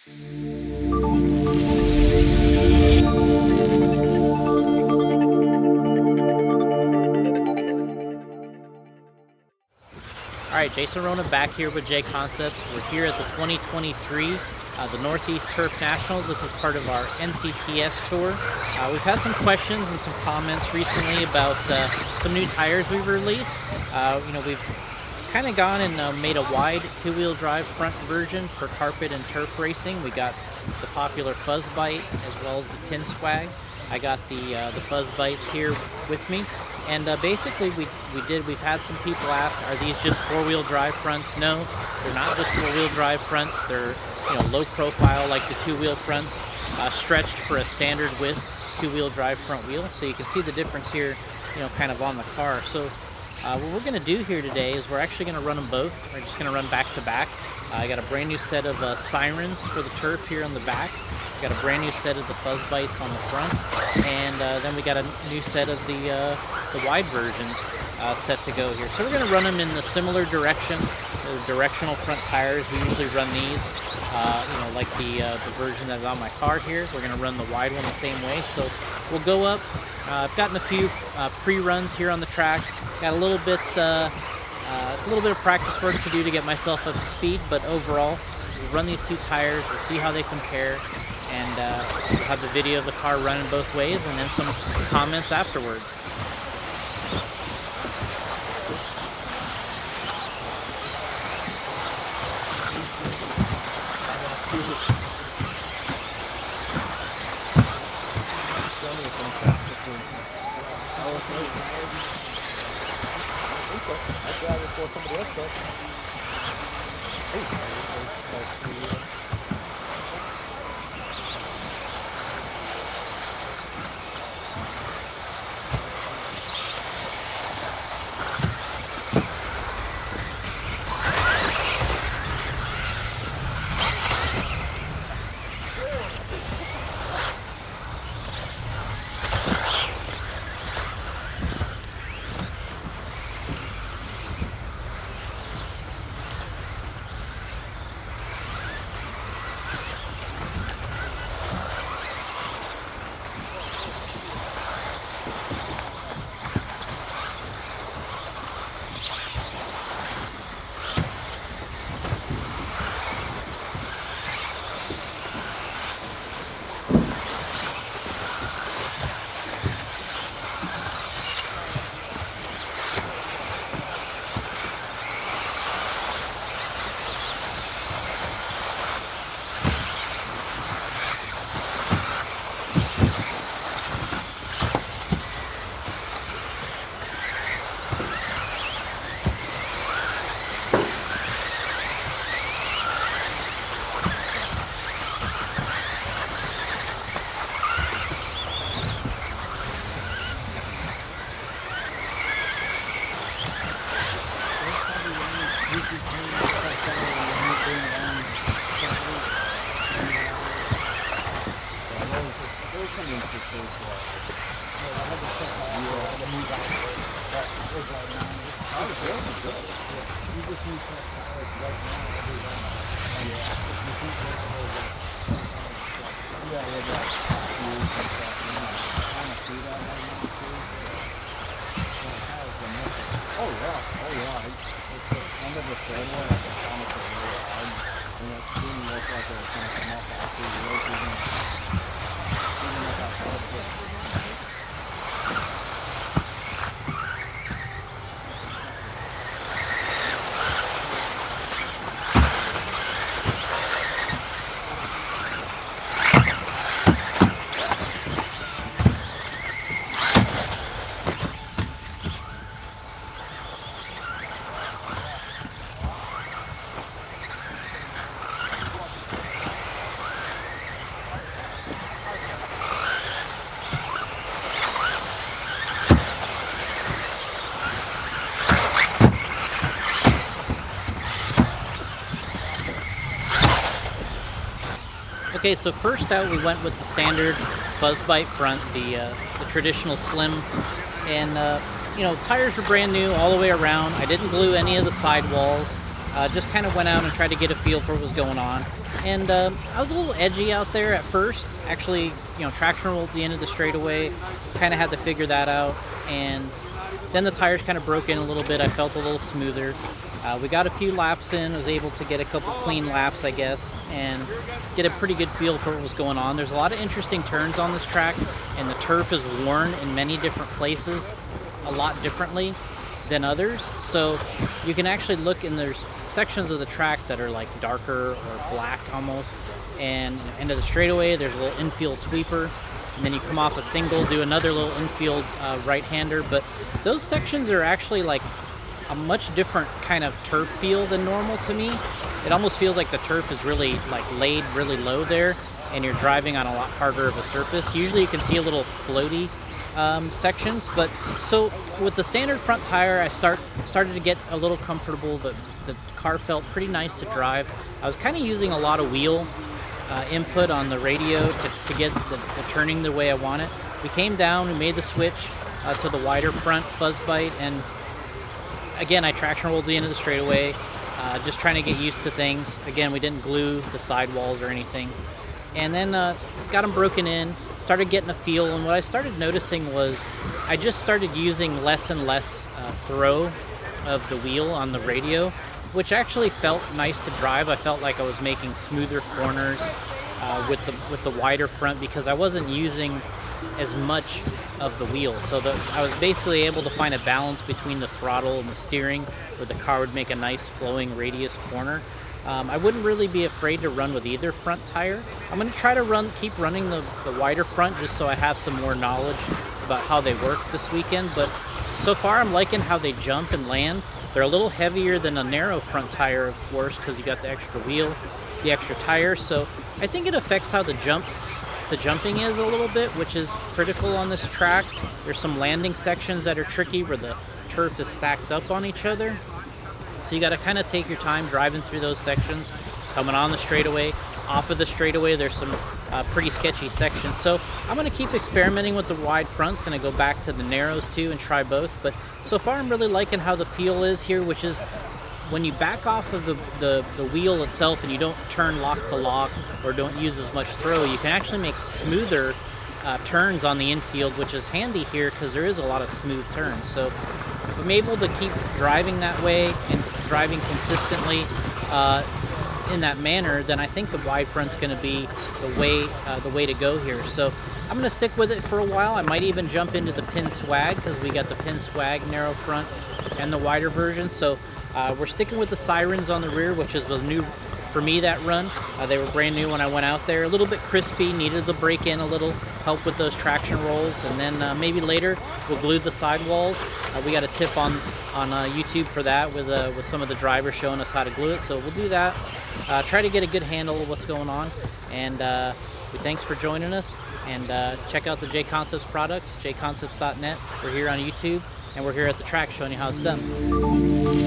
Alright, Jason Rona back here with J Concepts. We're here at the 2023 the Northeast Turf Nationals. This is part of our NCTS tour. We've had some questions and some comments recently about some new tires we've released. We've kind of gone and made a wide two-wheel drive front version for carpet and turf racing. We got the popular Fuzz bite as well as the Tin Swag. I got the Fuzz bites here with me, and basically we've had some people ask, are these just four-wheel drive fronts? No, they're not just four-wheel drive fronts. They're low profile like the two-wheel fronts, stretched for a standard width two-wheel drive front wheel. So you can see the difference here, kind of on the car. So what we're going to do here today is we're actually going to run them both. We're just going to run back to back. I got a brand new set of sirens for the turf here on the back. Got a brand new set of the Fuzz bites on the front, and then we got a new set of the wide versions set to go here. So we're going to run them in the similar direction, the directional front tires. We usually run these, like the version that's on my car here. We're going to run the wide one the same way. So we'll go up. I've gotten a few pre-runs here on the track. Got a little bit of practice work to do to get myself up to speed, but overall, we'll run these two tires. We'll see how they compare. And we'll have the video of the car running both ways, and then some comments afterward. Okay, so first out we went with the standard Fuzz bite front, the traditional slim, and tires were brand new all the way around. I didn't glue any of the sidewalls. Just kind of went out and tried to get a feel for what was going on. And I was a little edgy out there at first. Actually, traction rolled at the end of the straightaway. Kind of had to figure that out. And then the tires kind of broke in a little bit. I felt a little smoother. We got a few laps in. Was able to get a couple clean laps, I guess, and get a pretty good feel for what was going on. There's a lot of interesting turns on this track, and the turf is worn in many different places, a lot differently than others. So you can actually look, and there's sections of the track that are like darker or black almost, and end of the straightaway there's a little infield sweeper, and then you come off a single, do another little infield right-hander. But those sections are actually like a much different kind of turf feel than normal to me. It almost feels like the turf is really like laid really low there, and you're driving on a lot harder of a surface. Usually you can see a little floaty sections, but so with the standard front tire, I started to get a little comfortable. The car felt pretty nice to drive. I was kind of using a lot of wheel input on the radio to get the turning the way I want it. We came down, we made the switch to the wider front fuzz bite, and again I traction rolled the end of the straightaway, just trying to get used to things. Again, we didn't glue the sidewalls or anything, and then got them broken in, started getting a feel. And what I started noticing was I just started using less and less throw of the wheel on the radio, which actually felt nice to drive. I felt like I was making smoother corners with the wider front, because I wasn't using as much of the wheel. So I was basically able to find a balance between the throttle and the steering, where the car would make a nice flowing radius corner. I wouldn't really be afraid to run with either front tire. I'm going to try to keep running the wider front, just so I have some more knowledge about how they work this weekend. But so far I'm liking how they jump and land. They're a little heavier than a narrow front tire, of course, because you got the extra wheel, the extra tire. So I think it affects how the jumping is a little bit, which is critical on this track. There's some landing sections that are tricky where the turf is stacked up on each other. So you got to kind of take your time driving through those sections. Coming on the straightaway, off of the straightaway, there's some pretty sketchy sections. So I'm going to keep experimenting with the wide fronts. Going to go back to the narrows too and try both. But so far I'm really liking how the feel is here, which is when you back off of the wheel itself and you don't turn lock to lock or don't use as much throw, you can actually make smoother turns on the infield, which is handy here because there is a lot of smooth turns. So if I'm able to keep driving that way and driving consistently in that manner, then I think the wide front's going to be the way to go here. So I'm going to stick with it for a while. I might even jump into the Pin Swag, because we got the Pin Swag narrow front and the wider version. So we're sticking with the sirens on the rear, which was new for me that run. They were brand new when I went out there. A little bit crispy, needed to break in a little, help with those traction rolls, and then maybe later we'll glue the sidewalls. We got a tip on YouTube for that with some of the drivers showing us how to glue it, so we'll do that. Try to get a good handle of what's going on, and thanks for joining us. And check out the J Concepts products, jconcepts.net. We're here on YouTube, and we're here at the track showing you how it's done.